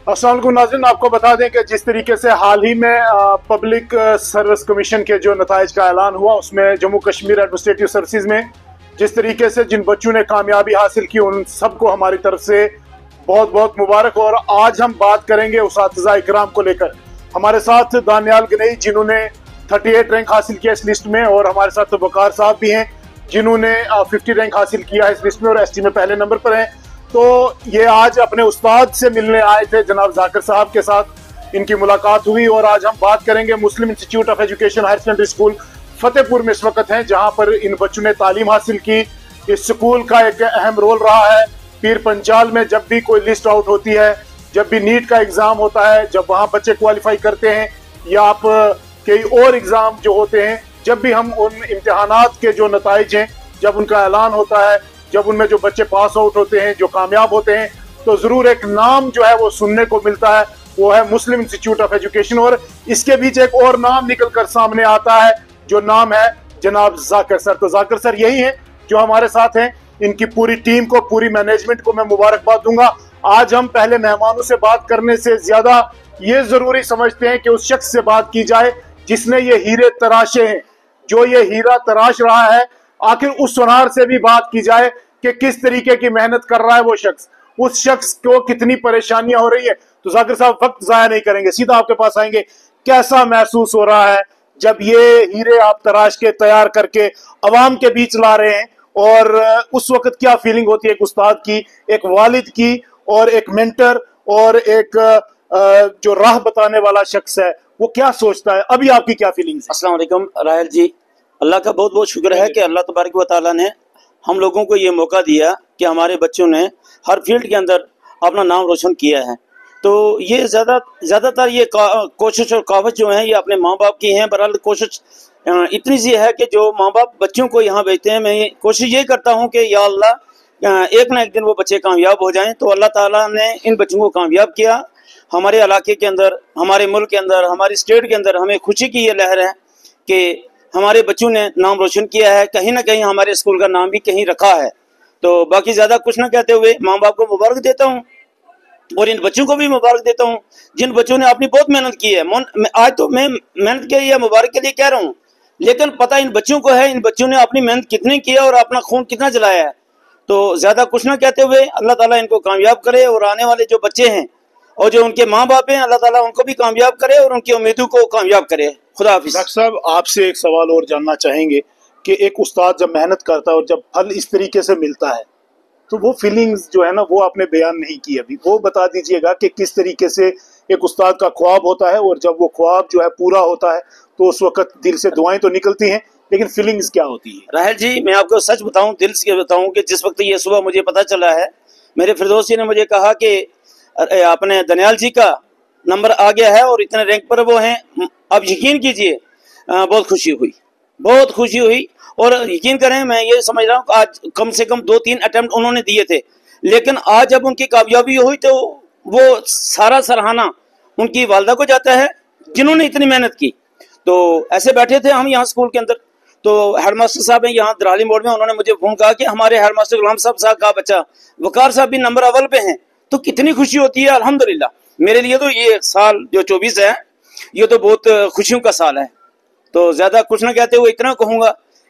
अस्सलाम वालेकुम नाज़रीन, आपको बता दें कि जिस तरीके से हाल ही में पब्लिक सर्विस कमीशन के जो नताइज का ऐलान हुआ उसमें जम्मू कश्मीर एडमिनिस्ट्रेटिव सर्विसेज में जिस तरीके से जिन बच्चों ने कामयाबी हासिल की उन सबको हमारी तरफ से बहुत बहुत मुबारक। और आज हम बात करेंगे उस्ताज़ा इकराम को लेकर। हमारे साथ दानियाल गनई जिन्होंने 38 रैंक हासिल किया इस लिस्ट में, और हमारे साथ वकार साहब भी हैं जिन्होंने 50 रैंक हासिल किया इस लिस्ट में और एसटी में पहले नंबर पर हैं। तो ये आज अपने उस्ताद से मिलने आए थे जनाब जाकिर साहब के साथ, इनकी मुलाकात हुई और आज हम बात करेंगे Muslim institute of education higher secondary school Fatehpur में इस वक्त हैं, जहां पर इन बच्चों ने तालीम हासिल की। इस स्कूल का एक अहम रोल रहा है पीर पंचाल में। जब भी कोई लिस्ट आउट होती है, जब भी नीट का एग्जाम होता है, जब वहां बच्चे क्वालिफाई करते हैं या आप कई और एग्जाम जो होते हैं, जब भी हम उन इम्तिहानात के जो नताइज हैं जब उनका ऐलान होता है, जब उनमें जो बच्चे पास आउट होते हैं, जो कामयाब होते हैं, तो जरूर एक नाम जो है वो सुनने को मिलता है, वो है मुस्लिम इंस्टीट्यूट ऑफ एजुकेशन। और इसके बीच एक और नाम निकल कर सामने आता है, जो नाम है जनाब जाकिर सर। तो जाकिर सर यही है जो हमारे साथ हैं। इनकी पूरी टीम को, पूरी मैनेजमेंट को मैं मुबारकबाद दूंगा। आज हम पहले मेहमानों से बात करने से ज्यादा ये जरूरी समझते हैं कि उस शख्स से बात की जाए जिसने ये हीरे तराशे हैं, जो ये हीरा तराश रहा है। आखिर उस सुनार से भी बात की जाए कि किस तरीके की मेहनत कर रहा है वो शख्स, उस शख्स को कितनी परेशानियां हो रही है। तो जाकिर साहब वक्त जाया नहीं करेंगे, सीधा आपके पास आएंगे। कैसा महसूस हो रहा है जब ये हीरे आप तराश के तैयार करके अवाम के बीच ला रहे हैं, और उस वक्त क्या फीलिंग होती है एक उस्ताद की, एक वालिद की, और एक मेंटर और एक जो राह बताने वाला शख्स है, वो क्या सोचता है? अभी आपकी क्या फीलिंग है? अस्सलाम वालेकुम राहल जी, अल्लाह का बहुत बहुत शुक्र है कि अल्लाह तबारक व तआला ने हम लोगों को ये मौका दिया कि हमारे बच्चों ने हर फील्ड के अंदर अपना नाम रोशन किया है। तो ये ज़्यादातर ये कोशिश और कावत जो है ये अपने माँ बाप की हैं। बहरहाल कोशिश इतनी सी है कि जो माँ बाप बच्चों को यहाँ भेजते हैं, मैं कोशिश ये करता हूँ कि या अल्लाह एक ना एक दिन वो बच्चे कामयाब हो जाएं। तो अल्लाह ताला ने इन बच्चों को कामयाब किया। हमारे इलाके के अंदर, हमारे मुल्क के अंदर, हमारी स्टेट के अंदर हमें खुशी की ये लहर है कि हमारे बच्चों ने नाम रोशन किया है। कहीं ना कहीं हमारे स्कूल का नाम भी कहीं रखा है। तो बाकी ज़्यादा कुछ ना कहते हुए माँ बाप को मुबारक देता हूँ और इन बच्चों को भी मुबारक देता हूँ जिन बच्चों ने अपनी बहुत मेहनत की है। आज तो मैं मेहनत के लिए, मुबारक के लिए कह रहा हूँ, लेकिन पता इन बच्चों को है इन बच्चों ने अपनी मेहनत कितनी की है और अपना खून कितना जलाया है। तो ज़्यादा कुछ ना कहते हुए अल्लाह ताला इनको कामयाब करे और आने वाले जो बच्चे हैं और जो उनके माँ बाप हैं, अल्लाह ताला उनको भी कामयाब करे और उनकी उम्मीदों को कामयाब करे। खुदा हाफिज़। डॉक्टर साहब, आपसे एक सवाल और जानना चाहेंगे कि एक उस्ताद जब मेहनत करता है और जब फल इस तरीके से मिलता है, तो वो फीलिंग्स जो है ना, वो आपने बयान नहीं की अभी, वो बता दीजिएगा कि किस तरीके से एक उस्ताद का ख्वाब होता है और जब वो ख्वाब जो है पूरा होता है तो उस वक्त दिल से दुआएं तो निकलती हैं, लेकिन फीलिंग्स क्या होती है? राहल जी, मैं आपको सच बताऊं, दिल से बताऊं कि जिस वक्त ये सुबह मुझे पता चला है, मेरे फिरदौसी ने मुझे कहा कि अपने दनियाल जी का नंबर आ गया है और इतने रैंक पर वो हैं, अब यकीन कीजिए बहुत खुशी हुई, बहुत खुशी हुई। और यकीन करें, मैं ये समझ रहा हूँ आज कम से कम 2-3 अटेम्प्ट उन्होंने दिए थे, लेकिन आज जब उनकी कामयाबी हुई तो वो सारा सराहना उनकी वालदा को जाता है जिन्होंने इतनी मेहनत की। तो ऐसे बैठे थे हम यहाँ स्कूल के अंदर, तो हेडमास्टर साहब हैं यहाँ दराली मोड़ में, उन्होंने मुझे फोन कहा कि हमारे हेडमास्टर गुलाम साहब का बच्चा वकार साहब भी नंबर अव्वल पे हैं। तो कितनी खुशी होती है। अल्हम्दुलिल्लाह, मेरे लिए तो ये साल जो 24 है ये तो बहुत खुशियों का साल है। तो ज्यादा कुछ ना कहते हुए इतना कहूंगा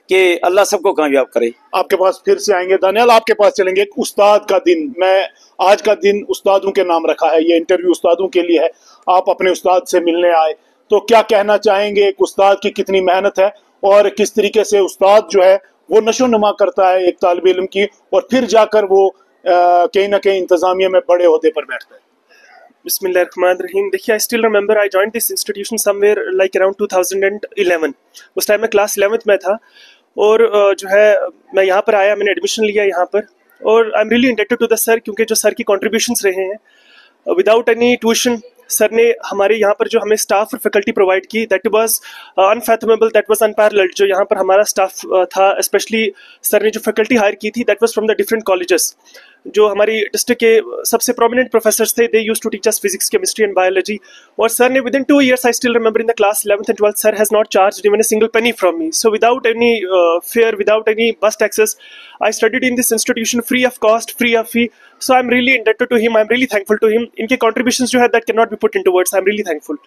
कि अल्लाह सबको कामयाब करे। आपके पास फिर से आएंगे दानियाल, आपके पास चलेंगे। एक उस्ताद का दिन, मैं आज का दिन उस्तादों के नाम रखा है, ये इंटरव्यू उस्तादों के लिए है। आप अपने उस्ताद से मिलने आए, तो क्या कहना चाहेंगे एक उस्ताद की कितनी मेहनत है और किस तरीके से उस्ताद जो है वो नशो नुमा करता है एक तालिब इल्म की, और फिर जाकर वो कहीं ना कहीं इंतजामिया में बड़े ओहदे पर बैठता है? बिस्मिल्लाहिर्रहमानिर्रहीम। देखिए, आई still remember I joined this institution somewhere like around 2011। उस टाइम मैं क्लास 11th में था और जो है मैं यहाँ पर आया, मैंने एडमिशन लिया यहाँ पर, और I am really indebted to the sir, क्योंकि जो सर की कॉन्ट्रीब्यूशंस रहे हैं विदाउट एनी ट्यूशन, सर ने हमारे यहाँ पर जो हमें स्टाफ और फैकल्टी प्रोवाइड की, that was unfathomable, that was unparalleled. जो यहाँ पर हमारा स्टाफ था, स्पेशली सर ने जो फैकल्टी हायर की थी, that was from the different colleges. जो हमारी डिस्ट्रिक्ट के सबसे प्रोमिनेंट प्रोफेसर्स थे, they used to teach us physics, chemistry and biology. और सर ने within 2 years, I still remember in the class 11th and 12th, sir has not charged even a single penny from me. So without any fear, without any bus taxes, I studied in this institution free of cost, free of fee. So I'm really indebted to him. I'm really thankful to him. इनके contributions जो है that cannot be put into words. I'm really thankful.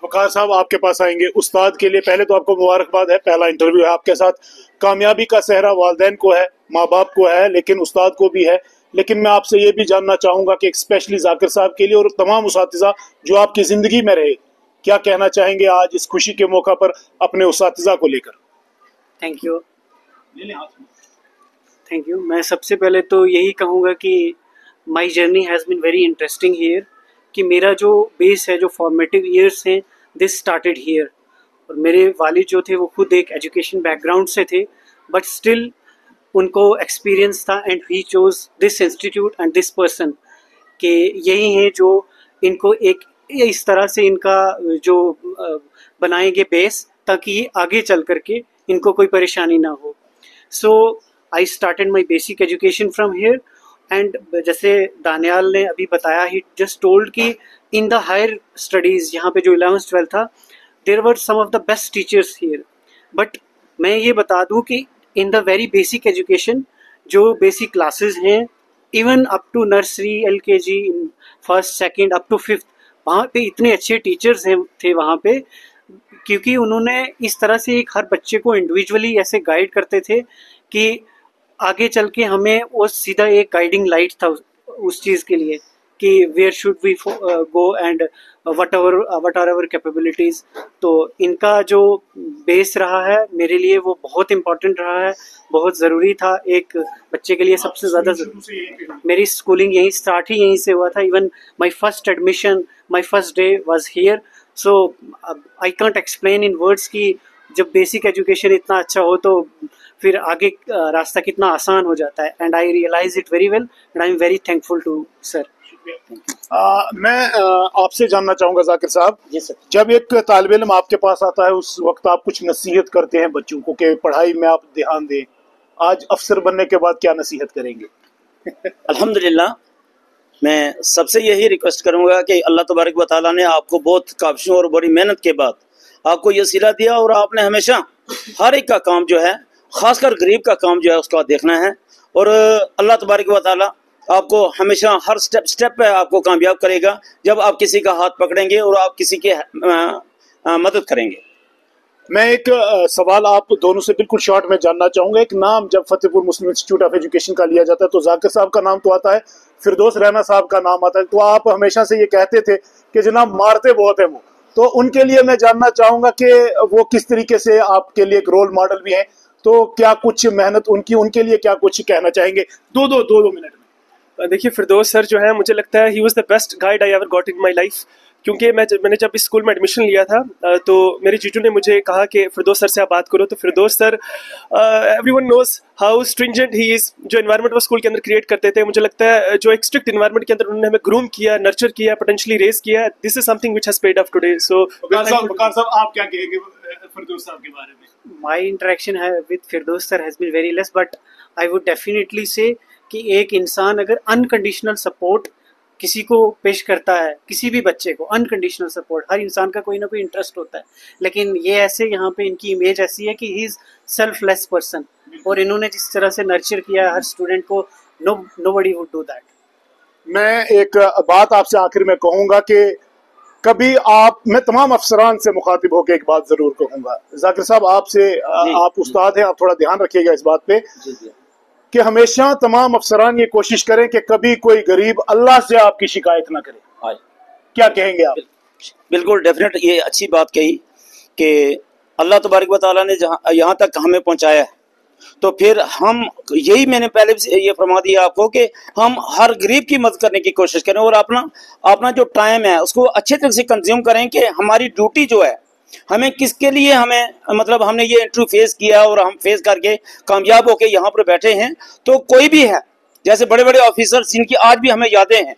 वकार साहब आपके पास आएंगे। उस्ताद के लिए पहले तो आपको मुबारकबाद है, पहला इंटरव्यू है आपके साथ। कामयाबी का सेहरा वालिदैन को है, माँ बाप को है, लेकिन उस्ताद को भी है। लेकिन मैं आपसे ये भी जानना चाहूंगा कि स्पेशली जाकिर साहब के लिए और तमाम उसातिज़ा जो आपकी जिंदगी में रहे, क्या कहना चाहेंगे आज इस खुशी के मौका पर अपने उसातिज़ा को लेकर? Thank you. मैं सबसे पहले तो यही कहूँगा कि my journey has been very interesting here, कि मेरा जो बेस है, जो फॉर्मेटिव ईयर्स हैं, दिस स्टार्टेड हियर। और मेरे वालिद जो थे वो खुद एक एजुकेशन बैकग्राउंड से थे, बट स्टिल उनको एक्सपीरियंस था and he chose this institute and this person, कि यही है जो इनको एक इस तरह से इनका जो बनाएंगे बेस, ताकि ये आगे चल करके इनको कोई परेशानी ना हो। So I started my basic education from here and जैसे दानियाल ने अभी बताया, ही जस्ट टोल्ड कि इन द हायर स्टडीज़, यहाँ पे जो 11th 12th था, there were some of the best teachers here. But मैं ये बता दूँ कि in the very basic education, जो बेसिक क्लासेस हैं, even up to nursery, LKG, first second up to 5th, वहाँ पे इतने अच्छे टीचर्स थे वहाँ पे, क्योंकि उन्होंने इस तरह से एक हर बच्चे को इंडिविजुअली ऐसे गाइड करते थे कि आगे चल के हमें वो सीधा एक गाइडिंग लाइट था उस चीज़ के लिए, कि where should we go and what are our capabilities. तो इनका जो बेस रहा है मेरे लिए वो बहुत इम्पोर्टेंट रहा है, बहुत ज़रूरी था एक बच्चे के लिए। सबसे ज़्यादा मेरी स्कूलिंग यहीं से हुआ था। Even my first admission, my first day was here. So I can't explain in words कि जब बेसिक एजुकेशन इतना अच्छा हो तो फिर आगे रास्ता कितना आसान हो जाता है। And I realise it very well and I am very thankful to sir. मैं आपसे जानना चाहूंगा जाकिर साहब, जी सर। जब एक तालिब इल्म आपके पास आता है, उस वक्त आप कुछ नसीहत करते हैं बच्चों को कि पढ़ाई में आप ध्यान दें। आज अफसर बनने के बाद क्या नसीहत करेंगे? अल्हम्दुलिल्लाह, मैं सबसे यही रिक्वेस्ट करूंगा कि अल्लाह तबारक व तआला ने आपको बहुत काबिशों और बड़ी मेहनत के बाद आपको ये सिला दिया, और आपने हमेशा हर एक का काम जो है, खासकर गरीब का काम जो है, उसका देखना है। और अल्लाह तबारक व तआला आपको हमेशा हर स्टेप पे आपको कामयाब करेगा, जब आप किसी का हाथ पकड़ेंगे और आप किसी की मदद करेंगे। मैं एक सवाल आप दोनों से बिल्कुल शॉर्ट में जानना चाहूंगा। एक नाम जब फतेहपुर मुस्लिम इंस्टीट्यूट ऑफ एजुकेशन का लिया जाता है तो जाकिर साहब का नाम तो आता है, फिरदौस राना साहब का नाम आता है। तो आप हमेशा से ये कहते थे कि जनाब मारते बहुत है वो, तो उनके लिए मैं जानना चाहूंगा कि वो किस तरीके से आपके लिए एक रोल मॉडल भी हैं। तो क्या कुछ मेहनत उनके लिए क्या कुछ कहना चाहेंगे? दो मिनट में। देखिए, फिरदौस सर जो है, मुझे लगता है he was the best guide I ever got in my life. क्योंकि मैंने जब इस स्कूल में एडमिशन लिया था तो मेरे जीजू ने मुझे कहा कि फिरदौस सर से आप बात करो। तो Firdaus sir, everyone knows how stringent he is. जो एनवायरनमेंट वो स्कूल के अंदर क्रिएट करते थे, मुझे लगता है जो एक स्ट्रिक्ट एनवायरनमेंट के अंदर उन्होंने हमें ग्रूम किया, नर्चर किया, पोटेंशियली रेज किया, this is something which has paid off today. So Waqar साहब आप क्या कहेंगे फिरदौस साहब के बारे में? माई इंटरेक्शन है with Firdaus sir has been very less, but I would definitely say कि एक इंसान अगर अनकंडीशनल सपोर्ट किसी को पेश करता है, किसी भी बच्चे को अनकंडीशनल सपोर्ट, हर इंसान का कोई ना कोई इंटरेस्ट होता है, लेकिन ये ऐसे यहाँ पे इनकी इमेज ऐसी है कि ही इज सेल्फलेस पर्सन, और इन्होंने जिस तरह से नर्चर किया हर स्टूडेंट को, नोबडी वुड डू दैट। मैं एक बात आपसे आखिर में कहूंगा कि कभी मैं तमाम अफसरान से मुखातिब होकर एक बात जरूर कहूंगा। जाकिर साहब आपसे, आप उस्ताद हैं, आप थोड़ा ध्यान रखिएगा इस बात पे कि हमेशा तमाम अफसरान ये कोशिश करें कि कभी कोई गरीब अल्लाह से आपकी शिकायत ना करे। क्या कहेंगे आप? बिल्कुल डेफिनेट, ये अच्छी बात कही कि अल्लाह तबारक व तआला ने जहाँ यहाँ तक हमें पहुँचाया है, तो फिर हम यही, मैंने पहले भी ये फरमा दिया आपको कि हम हर गरीब की मदद करने की कोशिश करें, और अपना जो टाइम है उसको अच्छे तरह से कंज्यूम करें कि हमारी ड्यूटी जो है, हमें किसके लिए मतलब हमने ये इंटरव्यू फेस किया और हम फेस करके कामयाब होके यहाँ पर बैठे हैं। तो कोई भी है, जैसे बड़े बड़े ऑफिसर जिनकी आज भी हमें यादें हैं,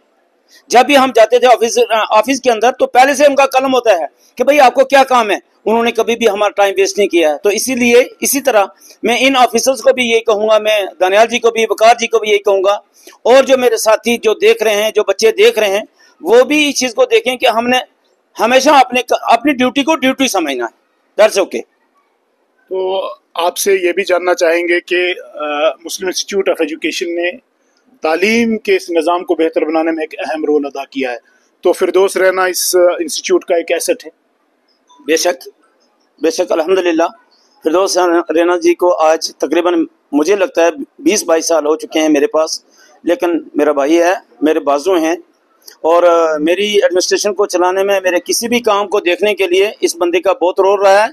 जब भी हम जाते थे ऑफिस के अंदर तो पहले से उनका कलम होता है कि भाई आपको क्या काम है, उन्होंने कभी भी हमारा टाइम वेस्ट नहीं किया है। तो इसीलिए इसी तरह मैं इन ऑफिसर्स को भी यही कहूँगा, मैं दानियाल जी को भी, वकार जी को भी यही कहूँगा, और जो मेरे साथी जो देख रहे हैं, जो बच्चे देख रहे हैं, वो भी इस चीज़ को देखें कि हमने हमेशा अपनी ड्यूटी को ड्यूटी समझना है। That's okay. तो आपसे ये भी जानना चाहेंगे कि मुस्लिम इंस्टीट्यूट ऑफ एजुकेशन ने तालीम के इस निज़ाम को बेहतर बनाने में एक अहम रोल अदा किया है, तो फिरदौस रैना इस इंस्टीट्यूट का एक एसेट है। बेशक बेशक, अल्हम्दुलिल्लाह। फिरदौस रैना जी को आज तकरीबन मुझे लगता है 20-22 साल हो चुके हैं मेरे पास, लेकिन मेरा भाई है, मेरे बाजू हैं, और मेरी एडमिनिस्ट्रेशन को चलाने में, मेरे किसी भी काम को देखने के लिए इस बंदे का बहुत रोल रहा है।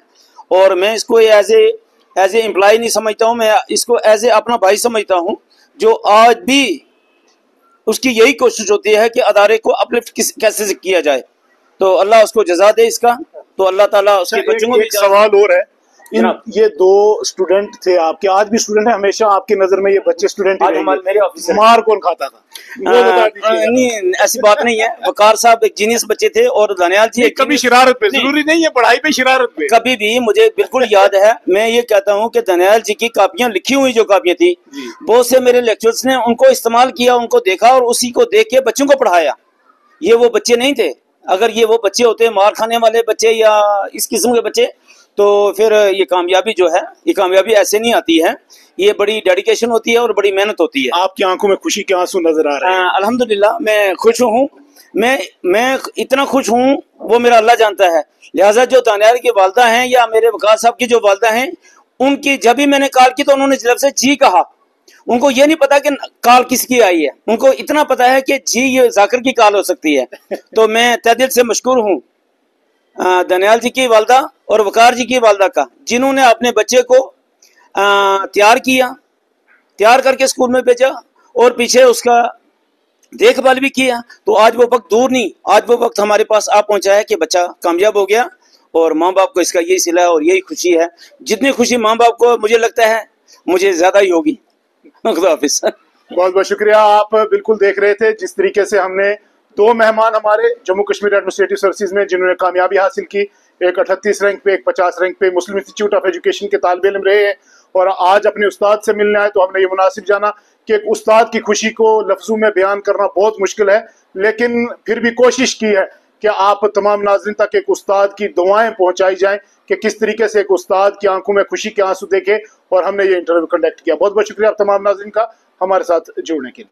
और मैं इसको एज ए एम्प्लॉय नहीं समझता हूँ, मैं इसको एज ए अपना भाई समझता हूँ, जो आज भी उसकी यही कोशिश होती है कि अदारे को अपलिफ्ट कैसे से किया जाए। तो अल्लाह उसको जज़ा दे इसका। तो अल्लाह ताला उसके बच्चों को भी। एक सवाल और है, ये 2 स्टूडेंट थे आपके, आज भी स्टूडेंट है, हमेशा आपकी नजर में ये बच्चे स्टूडेंट ही रहेंगे। मेरे ऑफिस मार कौन खाता था वो बता दीजिए। नहीं, ऐसी बात नहीं है। वकार साहब एक जीनियस बच्चे थे, और दानियाल जी कभी शरारत पे, जरूरी नहीं है पढ़ाई पे शरारत पे, कभी भी, मुझे बिल्कुल याद है। मैं ये कहता हूँ कि दानियाल जी की कापियां, लिखी हुई जो कापियां थी, बहुत से मेरे लेक्चर्स ने उनको इस्तेमाल किया, उनको देखा और उसी को देख के बच्चों को पढ़ाया। ये वो बच्चे नहीं थे। अगर ये वो बच्चे होते, मार खाने वाले बच्चे या इस किस्म के बच्चे, तो फिर ये कामयाबी जो है, ये कामयाबी ऐसे नहीं आती है। ये बड़ी डेडिकेशन होती है और बड़ी मेहनत होती है। आपकी आंखों में खुशी के आंसू नजर आ रहे हैं। अल्हम्दुलिल्लाह, मैं खुश हूँ। मैं इतना खुश हूँ, वो मेरा अल्लाह जानता है। लिहाजा जो दानियाल की वालदा हैं या मेरे वकार साहब की जो वालदा हैं, उनकी जब भी मैंने कॉल की तो उन्होंने जब से जी कहा। उनको ये नहीं पता कि कॉल किसकी आई है, उनको इतना पता है कि जी ये जाकिर की कॉल हो सकती है। तो मैं तहे दिल से मशकूर हूँ दानियाल जी की वालदा और वकार जी की वालदा का, जिन्होंने अपने बच्चे को तैयार किया, तैयार करके स्कूल में भेजा और पीछे उसका देखभाल भी किया। तो आज वो वक्त दूर नहीं, आज वो वक्त हमारे पास आ पहुंचा है कि बच्चा कामयाब हो गया, और माँ बाप को इसका यही सिला है और यही खुशी है। जितनी खुशी माँ बाप को मुझे लगता है मुझे ज्यादा ही होगी। ऑफिस बहुत बहुत शुक्रिया। आप बिल्कुल देख रहे थे जिस तरीके से हमने 2 मेहमान हमारे जम्मू कश्मीर एडमिनिस्ट्रेटिव सर्विसेज में जिन्होंने कामयाबी हासिल की, एक 38 रैंक पे, एक 50 रैंक पे मुस्लिम इंस्टीट्यूट ऑफ एजुकेशन के तालिब इल्म रहे हैं, और आज अपने उस्ताद से मिलने आए। तो हमने ये मुनासिब जाना कि एक उस्ताद की खुशी को लफ्जों में बयान करना बहुत मुश्किल है, लेकिन फिर भी कोशिश की है कि आप तमाम नाज़रीन तक एक उस्ताद की दुआएं पहुंचाई जाएं कि किस तरीके से एक उस्ताद की आंखों में खुशी के आंसू देखे, और हमने ये इंटरव्यू कंडक्ट किया। बहुत बहुत शुक्रिया आप तमाम नाज़रीन का हमारे साथ जुड़ने के लिए।